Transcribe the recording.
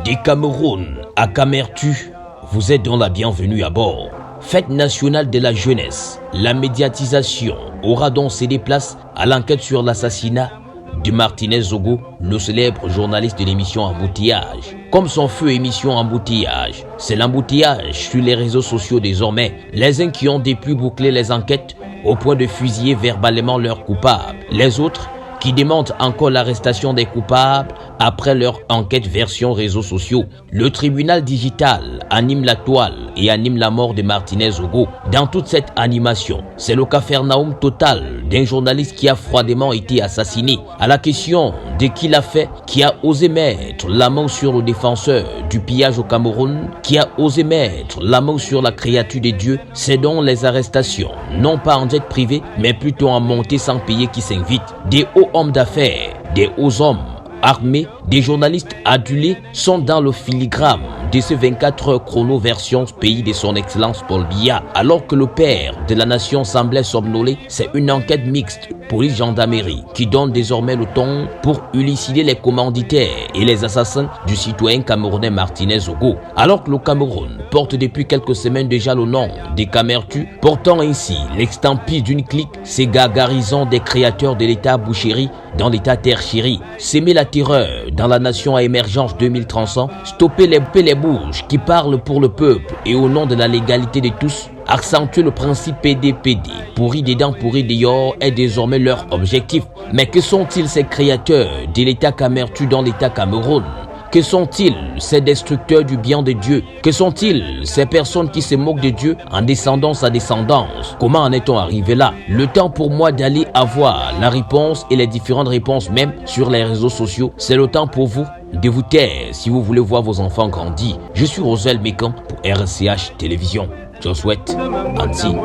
Des Cameroun à Camertu, vous êtes dans la bienvenue à bord. Fête nationale de la jeunesse, la médiatisation aura donc cédé place à l'enquête sur l'assassinat de Martinez Zogo, le célèbre journaliste de l'émission Embouteillage. Comme son feu émission Embouteillage, c'est l'embouteillage sur les réseaux sociaux désormais. Les uns qui ont depuis bouclé les enquêtes au point de fusiller verbalement leurs coupables. Les autres qui demandent encore l'arrestation des coupables après leur enquête version réseaux sociaux. Le tribunal digital anime la toile et anime la mort de Martinez Zogo. Dans toute cette animation, c'est le capharnaüm total d'un journaliste qui a froidement été assassiné. À la question de qui l'a fait, qui a osé mettre la main sur le défenseur du pillage au Cameroun, qui a osé mettre la main sur la créature de Dieu, c'est donc les arrestations, non pas en jet privé, mais plutôt en montée sans payer qui s'invitent. Des hauts hommes d'affaires, des hauts hommes armés, des journalistes adulés sont dans le filigrane de ce 24 heures chrono version pays de son excellence Paul Biya. Alors que le père de la nation semblait somnoler, c'est une enquête mixte police-gendarmerie qui donne désormais le ton pour élucider les commanditaires et les assassins du citoyen camerounais Martinez Zogo. Alors que le Cameroun porte depuis quelques semaines déjà le nom des Camertu, portant ainsi l'extampis d'une clique s'égagarisant des créateurs de l'état boucherie dans l'état tertiaire, s'aimer la terreur dans la nation à émergence 2300, stopper les bouches qui parlent pour le peuple et au nom de la légalité de tous, accentuer le principe PDPD, pourri dedans, pourri dehors, est désormais leur objectif. Mais que sont-ils ces créateurs de l'état Camertu dans l'état Cameroun? Que sont-ils ces destructeurs du bien de Dieu? Que sont-ils ces personnes qui se moquent de Dieu en descendance à descendance? Comment en est-on arrivé là? Le temps pour moi d'aller avoir la réponse et les différentes réponses même sur les réseaux sociaux. C'est le temps pour vous de vous taire si vous voulez voir vos enfants grandir. Je suis Rosel Mécan pour RCH Télévision. Je vous souhaite Anti.